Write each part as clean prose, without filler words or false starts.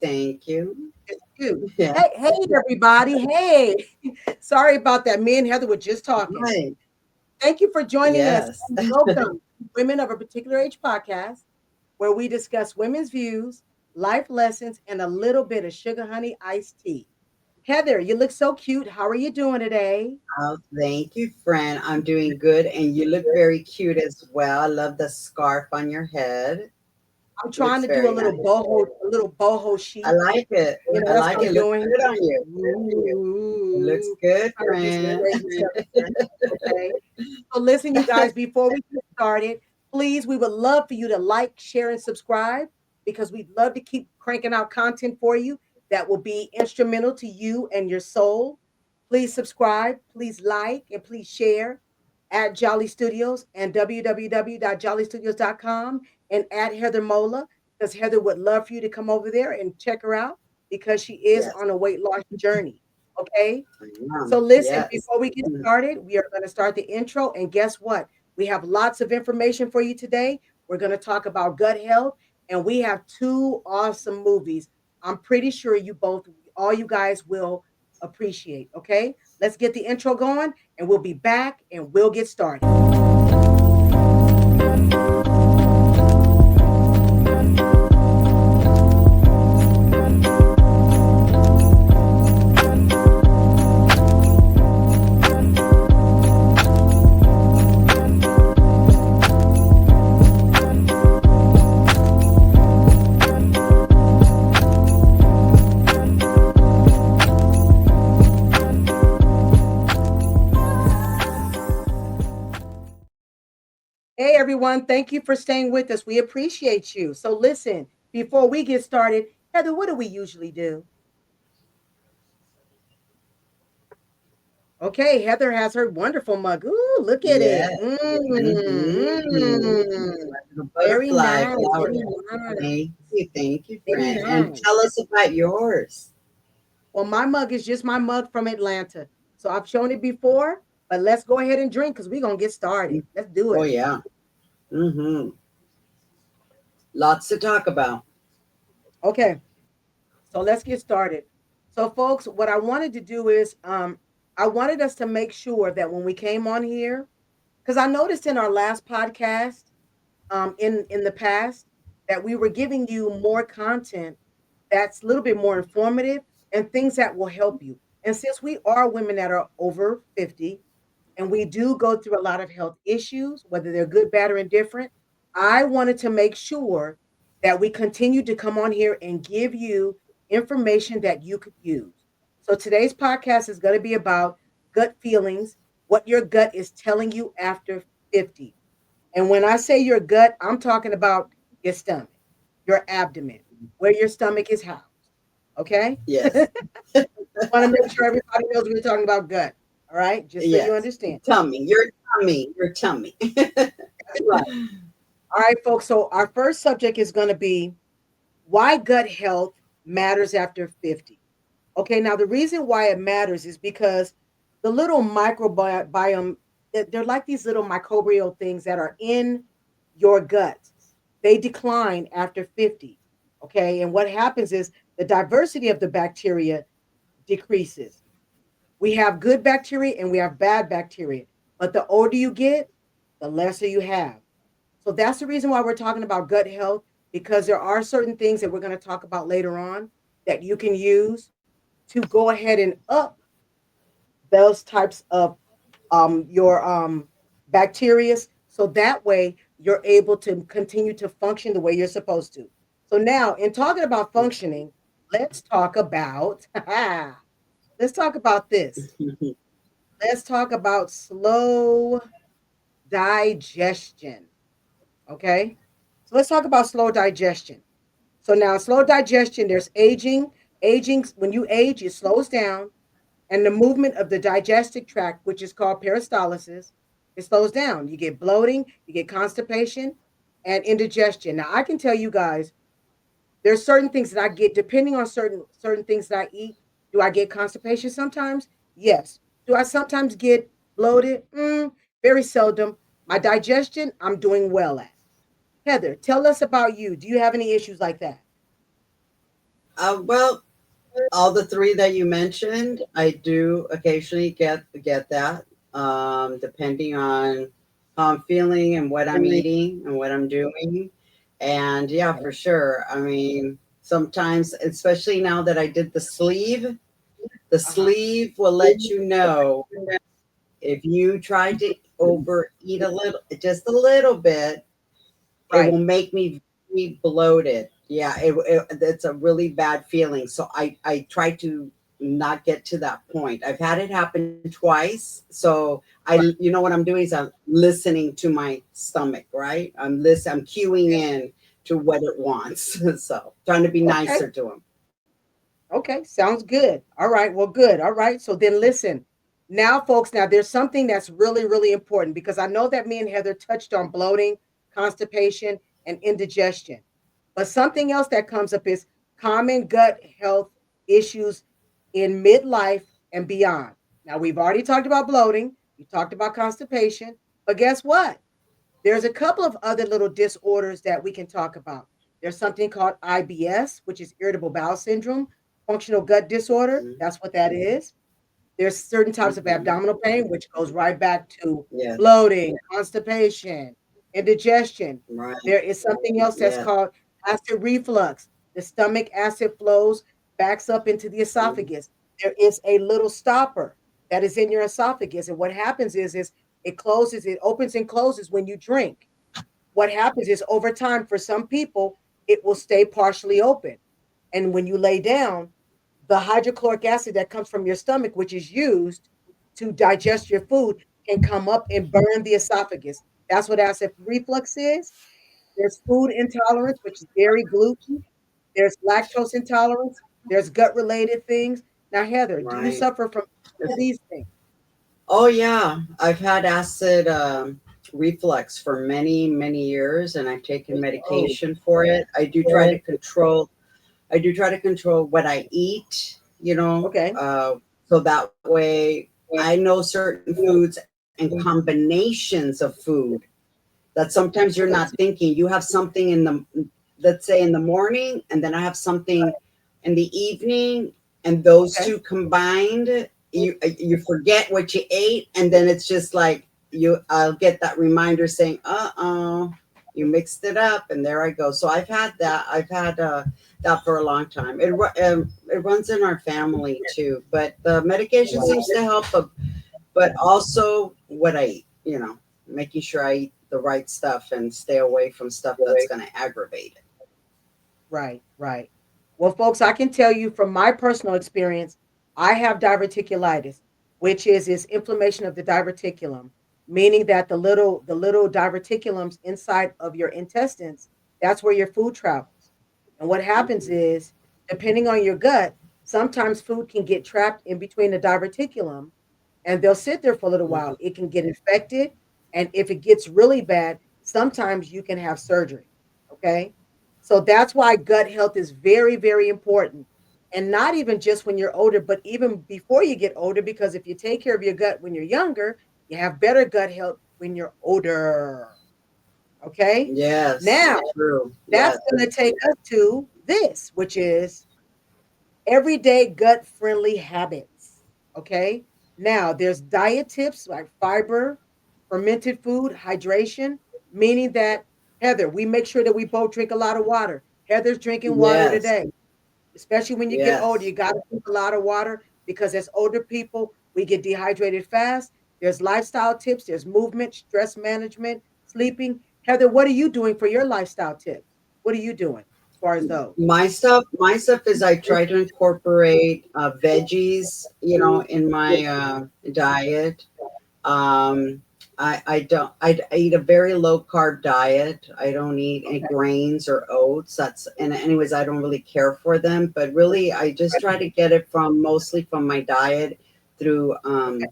Thank you. It's cute. Yeah. Hey, everybody. Hey. Sorry about that. Me and Heather were just talking. Right. Thank you for joining us Yes. and welcome to Women of a Particular Age podcast, where we discuss women's views, life lessons, and a little bit of sugar honey iced tea. Heather, you look so cute. How are you doing today? Oh, thank you, friend. I'm doing good, and you look very cute as well. I love the scarf on your head. I'm trying Looks to do very nice. a little boho I chic. like it. You know, I that's like what I'm it. Looks doing. good on you. Good on you. It looks Ooh, good, trying to get some friend. crazy stuff here. Okay. So listen, you guys, before we get started, please, we would love for you to like, share, and subscribe because we'd love to keep cranking out content for you that will be instrumental to you and your soul. Please subscribe, please like, and please share at Jolly Studios and www.jollystudios.com and at Heather Mola because Heather would love for you to come over there and check her out because she is Yes. on a weight loss journey. Okay. I So am. listen, Yes. before we get started, we are going to start the intro. And guess what? We have lots of information for you today. We're going to talk about gut health, and we have two awesome movies. I'm pretty sure all you guys will appreciate. Okay, let's get the intro going, and we'll be back and we'll get started. Hey, everyone. Thank you for staying with us. We appreciate you. So, listen, before we get started, Heather, what do we usually do? Okay, Heather has her wonderful mug. Ooh, look at it. Yes. Like a Very butterfly, nice. flower. Very nice. Thank you, Very friend. And nice. tell us about yours. Well, my mug is just my mug from Atlanta. So I've shown it before, but let's go ahead and drink because we're going to get started. Let's do Oh it. yeah. Mm-hmm. Lots to talk about. Okay, so let's get started. So, folks, what I wanted to do is I wanted us to make sure that when we came on here, because I noticed in our last podcast, in the past that we were giving you more content that's a little bit more informative and things that will help you. And since we are women that are over 50 and we do go through a lot of health issues, whether they're good, bad, or indifferent, I wanted to make sure that we continue to come on here and give you information that you could use. So today's podcast is going to be about gut feelings, what your gut is telling you after 50. And when I say your gut, I'm talking about your stomach, your abdomen, where your stomach is housed. Okay? Yes. Want to make sure everybody knows we're talking about gut. All right? Just so you Yes. understand. Tummy. Your tummy. Your tummy. That's right. All right, folks. So our first subject is going to be why gut health matters after 50. Okay, now the reason why it matters is because the little microbiome, they're like these little microbial things that are in your gut. They decline after 50. Okay, and what happens is the diversity of the bacteria decreases. We have good bacteria and we have bad bacteria, but the older you get, the lesser you have. So that's the reason why we're talking about gut health because there are certain things that we're going to talk about later on that you can use to go ahead and up those types of your bacteria so that way you're able to continue to function the way you're supposed to. So now in talking about functioning, let's talk about let's talk about this. Let's talk about slow digestion. Okay? So let's talk about slow digestion. So now slow digestion, there's aging. Aging, when you age, it slows down and the movement of the digestive tract, which is called peristalsis, it slows down. You get bloating, you get constipation, and indigestion. Now, I can tell you guys, there's certain things that I get depending on certain things that I eat. Do I get constipation sometimes? Yes. Do I sometimes get bloated? Very seldom. My digestion, I'm doing well at. Heather, tell us about you. Do you have any issues like that? Well, all the three that you mentioned, I do occasionally get that, depending on how I'm feeling and what I'm eating and what I'm doing. And yeah, for sure. I mean, sometimes, especially now that I did the Uh-huh. sleeve will let you know if you try to overeat a little, just a little bit, it will Right. make me very bloated. Yeah, it's a really bad feeling. So I try to not get to that point. I've had it happen twice. So you know what I'm doing is I'm listening to my stomach, right? I'm cueing in to what it wants. So trying to be Okay. nicer to him. Okay. Sounds good. All right. Well, good. All right. So then listen. Now, folks, now there's something that's really, really important because I know that me and Heather touched on bloating, constipation, and indigestion. But something else that comes up is common gut health issues in midlife and beyond. Now, we've already talked about bloating, we talked about constipation, but guess what? There's a couple of other little disorders that we can talk about. There's something called IBS, which is irritable bowel syndrome, functional gut disorder. Mhm. That's what that is. There's certain types of Mhm. abdominal pain, which goes right back to Yes. bloating, constipation, indigestion. Right. There is something else that's Yes. called acid reflux. The stomach acid flows backs up into the Mhm. esophagus. There is a little stopper that is in your esophagus. And what happens is it closes, it opens and closes when you drink. What happens is over time, for some people, it will stay partially open. And when you lay down, the hydrochloric acid that comes from your stomach, which is used to digest your food, can come up and burn the esophagus. That's what acid reflux is. There's food intolerance, which is dairy, gluten. There's lactose intolerance. There's gut related things. Now, Heather, do you Right. suffer from any of these things? Oh yeah, I've had acid reflux for many, many years, and I've taken Oh, medication for it. I do try to control. I do try to control what I eat. You know, okay. so that way I know certain foods and combinations of food that sometimes you're not Excellent. thinking. You have something in the, let's say in the morning, and then I have something in the evening, and those Okay. two combined, you forget what you ate, and then it's just like I'll get that reminder saying, you mixed it up, and there I go. So I've had that. I've had that for a long time. It runs in our family too, but the medication Wow. seems to help. But also what I eat, making sure I eat the right stuff and stay away from stuff that's going to aggravate it. Right, right. Well, folks, I can tell you from my personal experience, I have diverticulitis, which is inflammation of the diverticulum, meaning that the little diverticulums inside of your intestines, that's where your food travels. And what happens Mhm. is, depending on your gut, sometimes food can get trapped in between the diverticulum and they'll sit there for a little Mhm. while. It can get infected, and if it gets really bad, sometimes you can have surgery. Okay? So that's why gut health is very, very important. And not even just when you're older, but even before you get older, because if you take care of your gut when you're younger, you have better gut health when you're older. Okay. Yes, Now, true. that's Yes. going to take us to this, which is everyday gut friendly habits. Okay. Now, there's diet tips like fiber, fermented food, hydration, meaning that, Heather, we make sure that we both drink a lot of water. Heather's drinking water Yes. today, especially when you get older. Yes. You got to drink a lot of water because as older people, we get dehydrated fast. There's lifestyle tips, there's movement, stress management, sleeping. Heather, what are you doing for your lifestyle tips? What are you doing as far as those? My stuff is I try to incorporate veggies, in my diet. Um, I don't. I eat a very low carb diet. I don't eat any grains or oats. And anyways, I don't really care for them. But really, I just try to get it from mostly from my diet through, Okay.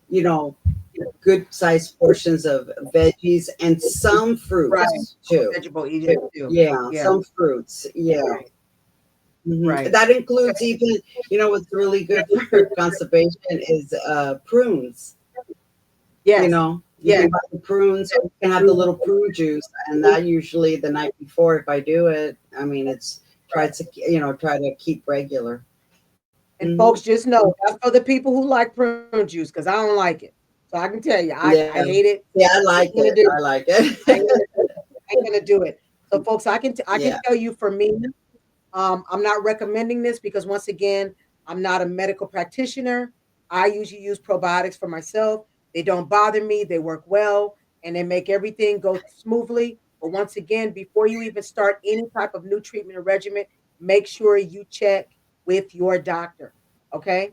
you know, good sized portions of veggies and some Right. fruits too. Vegetable eating too. Yeah, Yeah. some fruits. Yeah. Right. Mhm. Right. That includes even, what's really good for constipation is prunes. Yes. You Yes. can buy the prunes or you can have the little prune juice. And that usually the night before, if I do it, I mean, it's try to keep regular. And Hmm. folks, just know that's for the people who like prune juice because I don't like it. So I can tell you, I Yeah. hate it. Yeah, I I like ain't gonna it. do I it. like I ain't it. gonna do it. I ain't gonna do it. So folks, I can Yeah. tell you for me, I'm not recommending this because once again, I'm not a medical practitioner. I usually use probiotics for myself. They don't bother me. They work well and they make everything go smoothly. But once again, before you even start any type of new treatment or regimen, make sure you check with your doctor. Okay.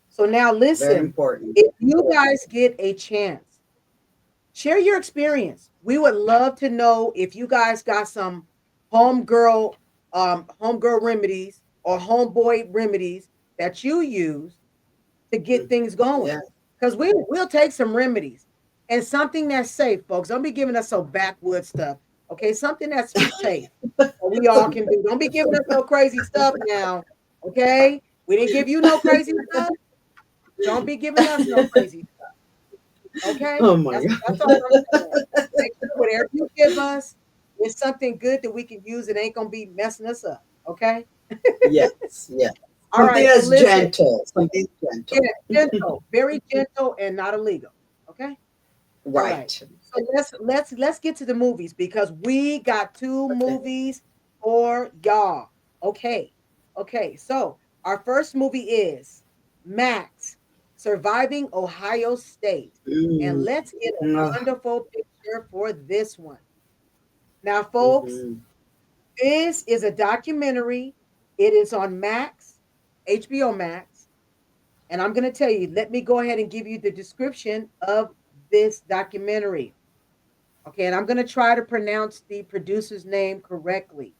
So now Very listen, important. if you guys get a chance, share your experience. We would love to know if you guys got some homegirl, homegirl remedies or homeboy remedies that you use to get Mm. things going. Yeah. Because we'll take some remedies and something that's safe, folks. Don't be giving us some backwood stuff. Okay, something that's safe that we all can do. Don't be giving us no crazy stuff now. Okay, we didn't give you no crazy stuff. Don't be giving us no crazy. Okay, Oh my that's God. all I'm saying. Make sure whatever you give us is something good that we can use. It ain't gonna be messing us up. Okay. Yes. Yes. All Something right. So that's listen. gentle. Something Yeah, gentle. gentle, very gentle, and not illegal. Okay. All right. Right. So let's get to the movies because we got two Okay. movies for y'all. Okay. Okay. So our first movie is Max Surviving Ohio State. And Mm. let's get a Oh, wonderful picture for this one. Now, folks, mhm. this is a documentary. It is on Max, HBO Max. And I'm going to tell you, let me go ahead and give you the description of this documentary. Okay, and I'm going to try to pronounce the producer's name correctly.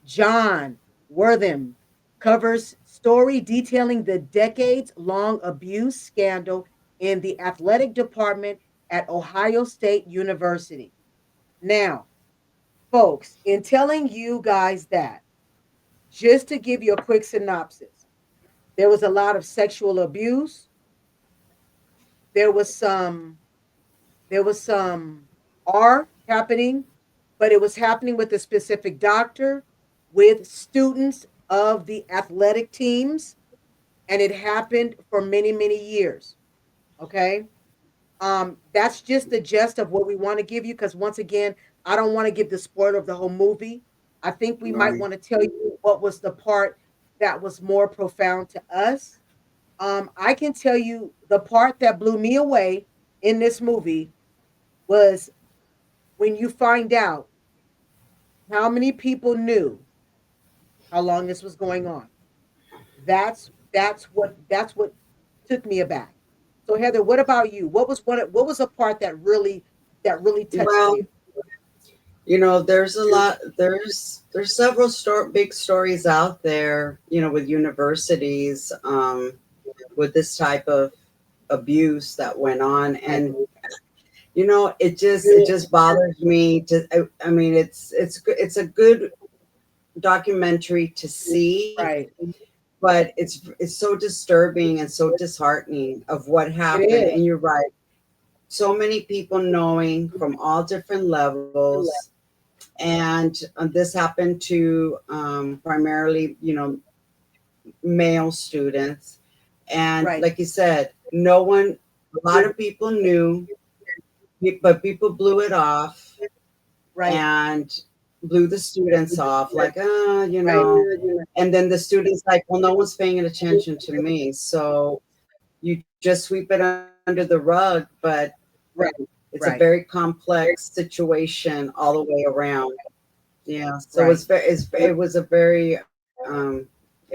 John Wortham covers story detailing the decades long abuse scandal in the athletic department at Ohio State University. Now, folks, in telling you guys that, just to give you a quick synopsis, there was a lot of sexual abuse. There was some there was some R happening, but it was happening with a specific doctor, with students of the athletic teams, and it happened for many, many years. Okay. That's just the gist of what we want to give you because once again, I don't want to give the spoiler of the whole movie. I think we might Right. want to tell you what was the part that was more profound to us. I can tell you the part that blew me away in this movie was when you find out how many people knew how long this was going on. That's what took me aback. So Heather, what about you? What was a part that really touched Well, you? there's a lot. There's several big stories out there. With universities, with this type of abuse that went on, Right. and it just bothers me to. I mean, it's a good documentary to see, Right. but it's so disturbing and so disheartening of what It happened. is. And you're right, so many people knowing from all different levels, and this happened to primarily male students, and Right. like you said, no one, a lot of people knew, but people blew it off Right. and blew the students off like, Right. and then the students like, well, no one's paying attention to me, so you just sweep it under the rug. But Right. it's a very Right. complex situation all the way around. Yeah, so Right. it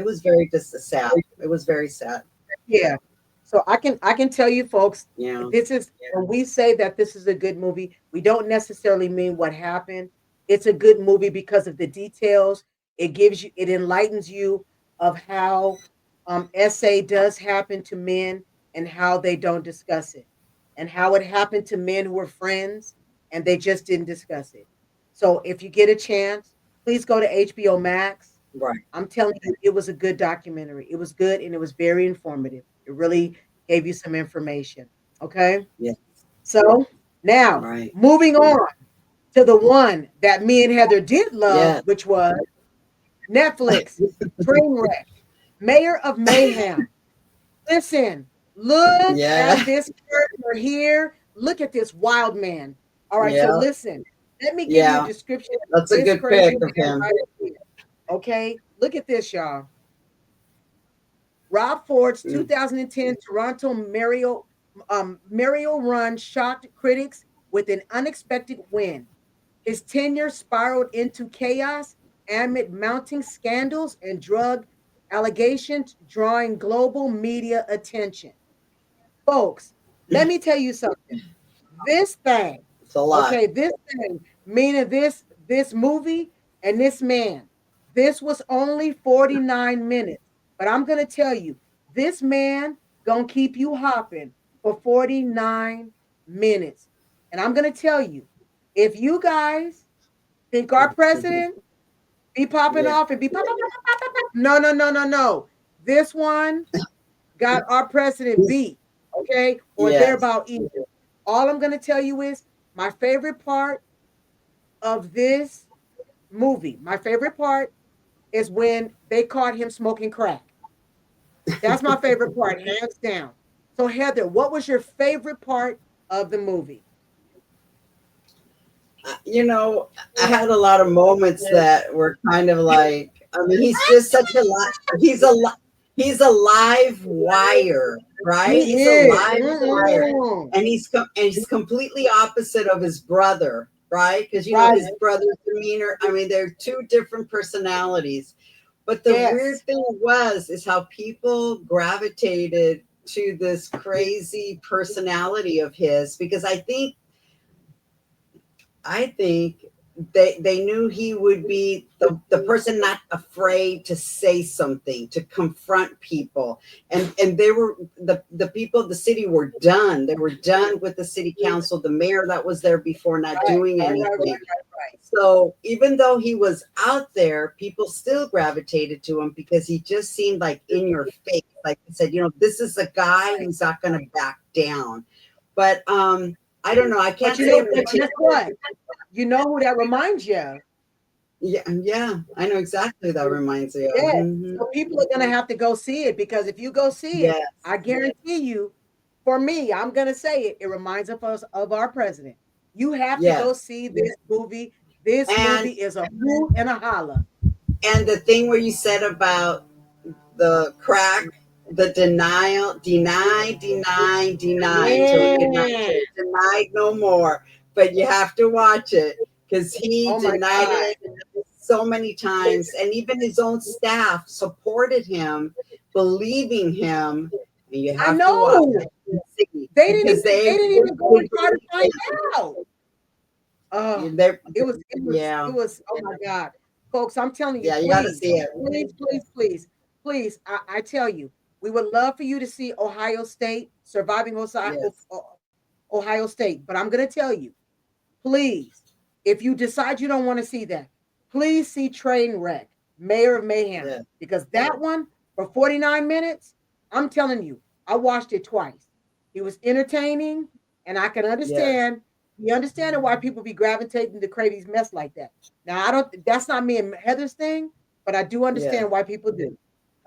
was very just sad. It was very sad. Yeah. So I can tell you folks, Yeah. this is when we say that this is a good movie, we don't necessarily mean what happened. It's a good movie because of the details. It enlightens you of how SA does happen to men and how they don't discuss it. And how it happened to men who were friends and they just didn't discuss it. So if you get a chance, please go to HBO Max. Right. I'm telling you, it was a good documentary. It was good and it was very informative. It really gave you some information. Okay. Yeah. So now Right. moving on to the one that me and Heather did love, Yeah. which was Netflix, Trainwreck, Mayor of Mayhem. Listen, look Yeah. at this character here. Look at this wild man. All right, so Yeah. listen. Let me give you a Yeah. description of That's a this good crazy pick of man him. right here. Okay, look at this, y'all. Rob Ford's Mm. 2010 Toronto Mario run shocked critics with an unexpected win. His tenure spiraled into chaos amid mounting scandals and drug allegations, drawing global media attention. Folks, let me tell you something. This thing, It's a lot. okay, this thing, meaning this movie and this man, this was only 49 minutes. But I'm gonna tell you, this man gonna keep you hopping for 49 minutes. And I'm gonna tell you, if you guys think our president be popping Yeah. off and be pop, pop, pop, pop, pop, pop. No, no, no, no, no. This one got our president He's, beat, okay, or yes. thereabout either. All I'm going to tell you is my favorite part of this movie, my favorite part is when they caught him smoking crack. That's my favorite part, hands down. So, Heather, what was your favorite part of the movie? You know, I had a lot of moments that were kind of like, I mean, he's just such a lot. He's a live wire, right? He He's a is. live wire, and he's completely opposite of his brother, right? Because you know Right. his brother's demeanor. I mean, they're two different personalities. But the weird Yes. thing is how people gravitated to this crazy personality of his because I think they knew he would be the person not afraid to say something, to confront people. And they were the people of the city were done. They were done with the city council, the mayor that was there before not Right, doing right, right, anything. right. So even though he was out there, people still gravitated to him because he just seemed like in your face. Like I said, you know, this is a guy who's not going to back down. But I don't know. I But can't you say know, in but guess particular. what? You know who that reminds you of? Yeah, yeah, I know exactly who that reminds me of. Yes. Mhm. So people are gonna have to go see it because if you go see it, Yes, I guarantee you, for me, I'm gonna say it, it reminds us of our president. You have to go yes. see this movie. This movie And is a hoot and a holler. the thing where you said about the crack, the deny until he could not Man, say denied no more. But you have to watch it because he oh my denied God. it so many times, and even his own staff supported him, believing him. And you I have to watch know. and see They didn't because even they didn't even go they and try to believed find him. out. Oh, They're, it yeah, was, oh my God. Folks, I'm telling you, yeah, you got to please, see it. please, please, please, please, I tell you, we would love for you to see Ohio State, surviving Yes, Ohio State. But I'm going to tell you, please, if you decide you don't want to see that, please see Trainwreck, Mayor of Mayhem, yeah, because that one for 49 minutes, I'm telling you, I watched it twice. It was entertaining, and I can yes, understand. You understand why people be gravitating to Cravy's mess like that. Now, I don't. That's not me and Heather's thing, but I do yeah. understand why people do.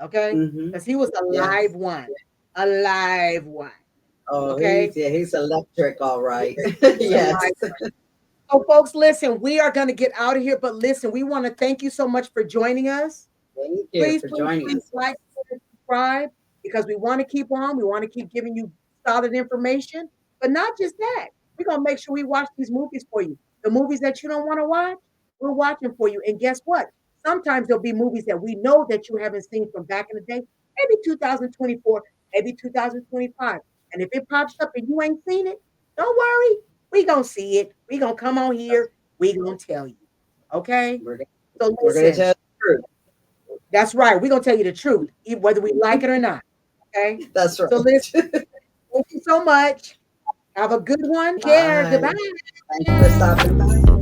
Okay, Mm-hmm. because he was a live Yes. one, a live one. Oh, Okay, he's electric, all right. he was a Yes. live. So, folks, listen, we are going to get out of here, but listen, we want to thank you so much for joining us. Thank you Please, for please, joining please us. like, share, subscribe because we want to keep on. We want to keep giving you solid information, but not just that. We're going to make sure we watch these movies for you. The movies that you don't want to watch, we're watching for you. And guess what? Sometimes there'll be movies that we know that you haven't seen from back in the day, maybe 2024, maybe 2025. And if it pops up and you ain't seen it, don't worry. We going to see it. We going to come on here. We going to tell you. Okay? We're, So we're going to listen. tell the truth. That's right. We're gonna tell you the truth, whether we like it or not. Okay. That's So listen, right. thank you so much. Have a good one. Care. Bye. Goodbye. Thank you for stopping by.